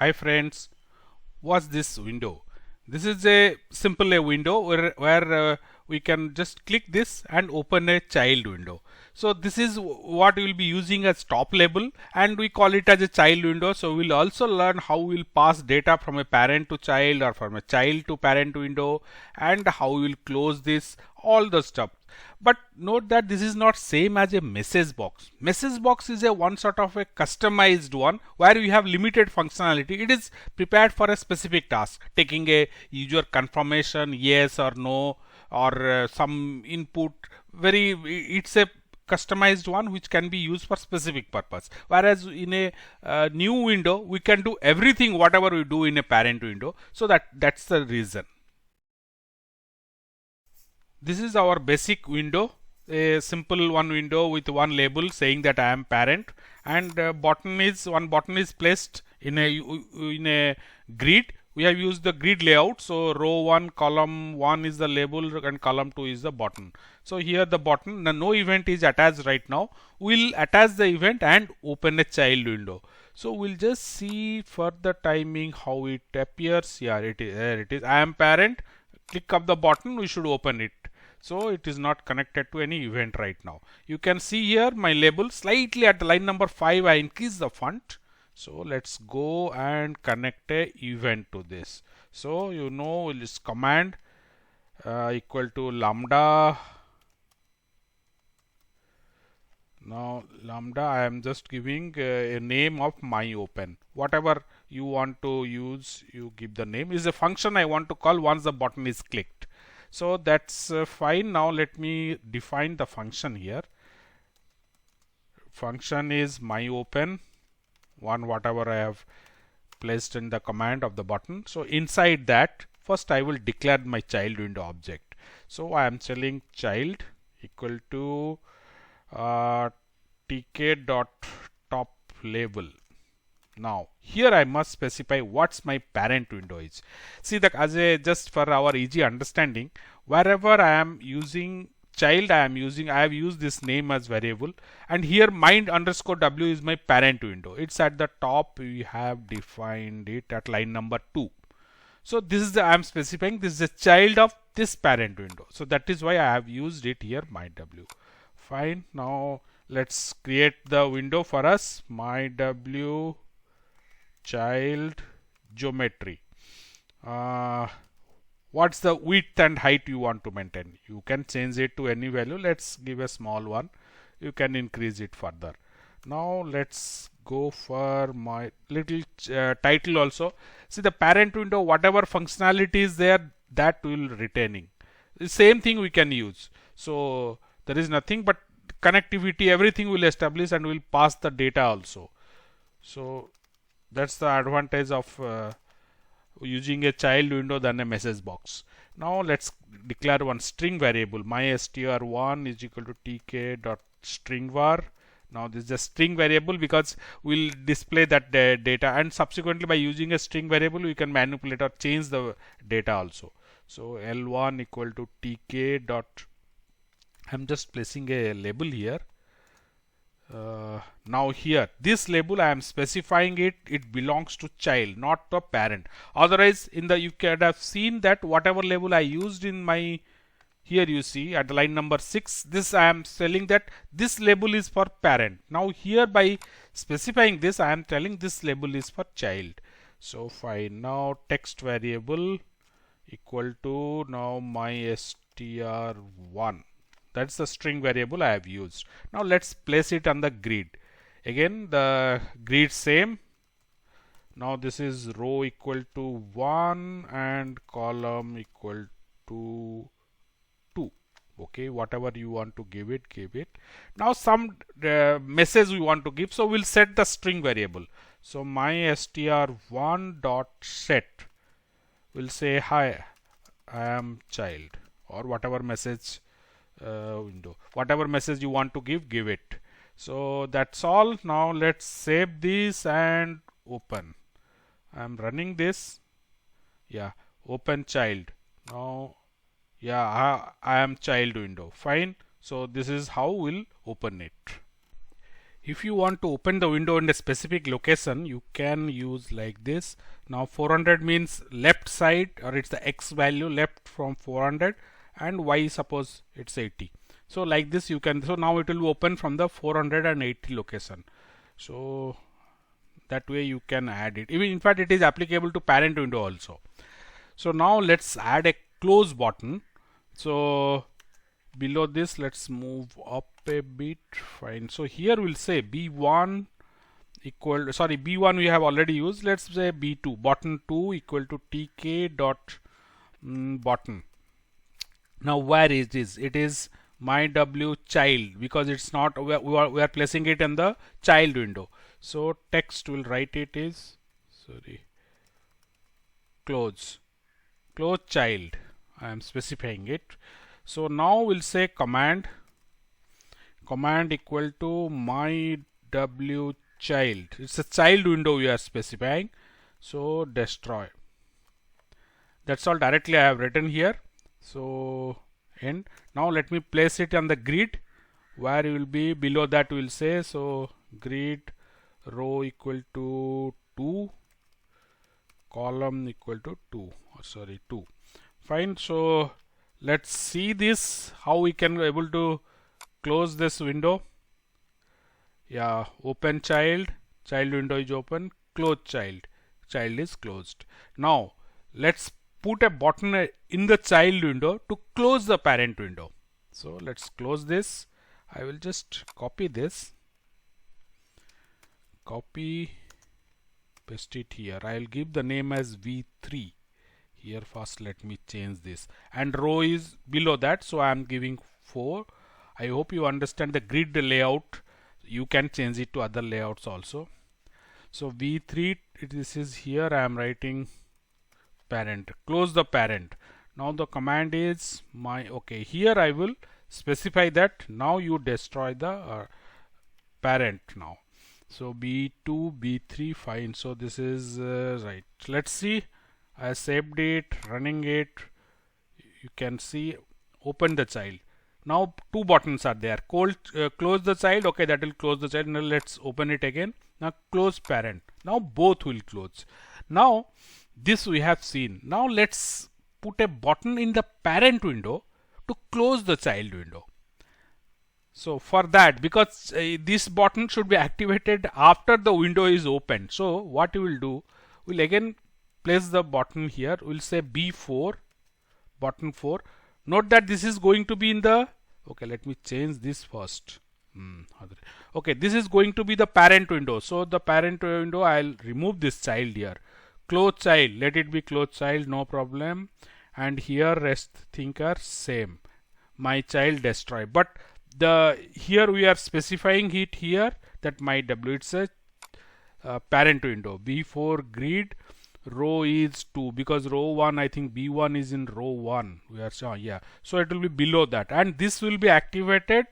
Hi friends, what's this window? This is a simple a window where we can just click this and open a child window. So this is what we will be using as top label and we call it as a child window. So we'll also learn how we'll pass data from a parent to child or from a child to parent window and how we'll close this, all the stuff. But note that this is not same as a message box. Message box is a one sort of a customized one where we have limited functionality. It is prepared for a specific task, taking a user confirmation, yes or no, or some input. It's a customized one which can be used for specific purpose. Whereas in a new window, we can do everything whatever we do in a parent window. So that's the reason. This is our basic window, a simple one window with one label saying that I am parent, and one button is placed in a grid. We have used the grid layout, so row 1 column 1 is the label and column 2 is the button. So here the button, no event is attached right now. We'll attach the event and open a child window. So we'll just see for the timing how it appears. Yeah, it is there. It is I am parent. Click up the button, we should open it. So it is not connected to any event right now. You can see here my label slightly at line number 5 I increase the font. So let's go and connect a event to this. So this command equal to lambda. Now lambda I am just giving a name of my open. Whatever you want to use, you give the name. Is a function I want to call once the button is clicked. So that's fine. Now let me define the function here. Function is my open one whatever I have placed in the command of the button. So inside that first I will declare my child window object. So I am telling child equal to tk.top label. Now here I must specify what's my parent window is. See that as a just for our easy understanding, wherever I am using child I have used this name as variable, and here mind underscore w is my parent window. It's at the top. We have defined it at line number 2. So this is I am specifying this is a child of this parent window. So that is why I have used it here my w. Fine. Now let's create the window for us. My w child geometry. What's the width and height you want to maintain? You can change it to any value. Let's give a small one. You can increase it further. Now let's go for my little title also. See the parent window, whatever functionality is there, that will retaining. The same thing we can use. So there is nothing but connectivity, everything will establish and will pass the data also. So that's the advantage of using a child window than a message box. Now let's declare one string variable. My str1 is equal to tk dot string var. Now this is a string variable because we'll display that data, and subsequently by using a string variable we can manipulate or change the data also. So l1 equal to tk dot. I'm just placing a label here. Now here this label I am specifying it belongs to child, not to parent. Otherwise in the you could have seen that whatever label I used in my here you see at line number 6, this I am telling that this label is for parent. Now here by specifying this I am telling this label is for child. So fine. Now text variable equal to now my str1. That's the string variable I have used. Now let's place it on the grid. Again the grid same. Now this is row equal to 1 and column equal to 2. Okay, whatever you want to give it, give it. Now some message we want to give, so we'll set the string variable. So my str1 dot set will say hi, I am child, or whatever message window, whatever message you want to give it. So that's all. Now let's save this and open. I'm running this. Yeah, open child. Now yeah, I am child window. Fine. So this is how we'll open it. If you want to open the window in a specific location, you can use like this. Now 400 means left side, or it's the X value left from 400, and Y suppose it's 80. So like this you can, so now it will open from the 480 location. So that way you can add it. Even in fact it is applicable to parent window also. So now let's add a close button. So below this, let's move up a bit. Fine. So here we'll say B1 equal, sorry, B1 we have already used. Let's say B2, button 2 equal to tk dot button. Now where is this? It is my w child, because it's not, we are placing it in the child window. So text will write it is, sorry, close child. I am specifying it. So now we'll say command equal to my w child. It's a child window we are specifying. So destroy. That's all directly I have written here. So end. Now let me place it on the grid, where you will be below that we will say, so grid row equal to 2, column equal to 2, sorry 2. Fine. So let's see this, how we can able to close this window. Yeah, open child window is open, close child is closed. Now let's put a button in the child window to close the parent window. So let's close this. I will just copy this, copy, paste it here. I'll give the name as V3 here. First let me change this, and row is below that, so I am giving 4. I hope you understand the grid layout. You can change it to other layouts also. So V3, this is here, I am writing parent, close the parent. Now the command is my, okay, here I will specify that now you destroy the parent now. So B2, B3, fine. So this is right. Let's see. I saved it, running it. You can see, open the child. Now two buttons are there. Close the child. Okay, that will close the child. Now let's open it again. Now close parent. Now both will close. Now this we have seen. Now let's put a button in the parent window to close the child window. So for that, because this button should be activated after the window is opened. So what you will do, we'll again place the button here. We'll say B4, button 4. Note that this is going to be in the, okay, let me change this first. Okay, this is going to be the parent window. So the parent window, I'll remove this child here. Close child, let it be close child, no problem. And here rest things are same. My child destroy. But the here we are specifying it here that my w, it's a parent window. B4 grid row is 2, because row 1, I think B1 is in row 1. We are sure, yeah. So it will be below that, and this will be activated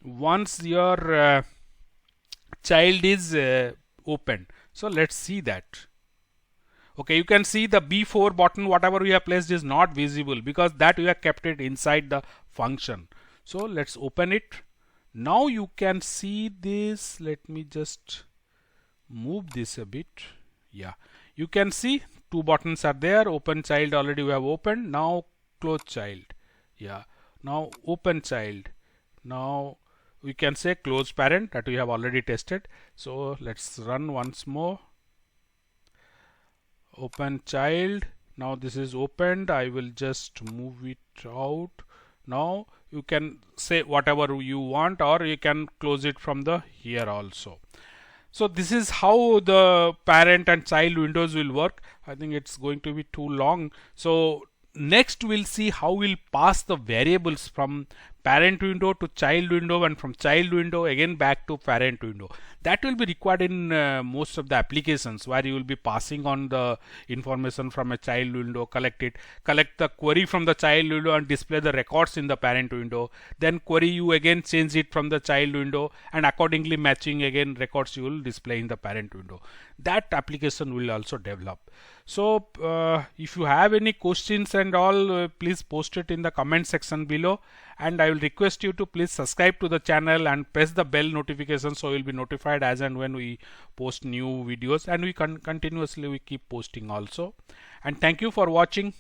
once your child is opened. So let's see that. Okay, you can see the B4 button, whatever we have placed is not visible, because that we have kept it inside the function. So let's open it. Now you can see this. Let me just move this a bit. Yeah, you can see two buttons are there. Open child already we have opened. Now close child. Yeah, now open child. Now we can say close parent, that we have already tested. So let's run once more. Open child. Now this is opened. I will just move it out. Now you can say whatever you want, or you can close it from the here also. So this is how the parent and child windows will work. I think it's going to be too long. So next we'll see how we'll pass the variables from parent window to child window, and from child window again back to parent window. That will be required in most of the applications, where you will be passing on the information from a child window, collect the query from the child window and display the records in the parent window. Then query you again change it from the child window, and accordingly matching again records you will display in the parent window. that application will also develop. So if you have any questions and all, please post it in the comment section below, and I will request you to please subscribe to the channel and press the bell notification so you'll be notified as and when we post new videos, and we continuously keep posting also. And thank you for watching.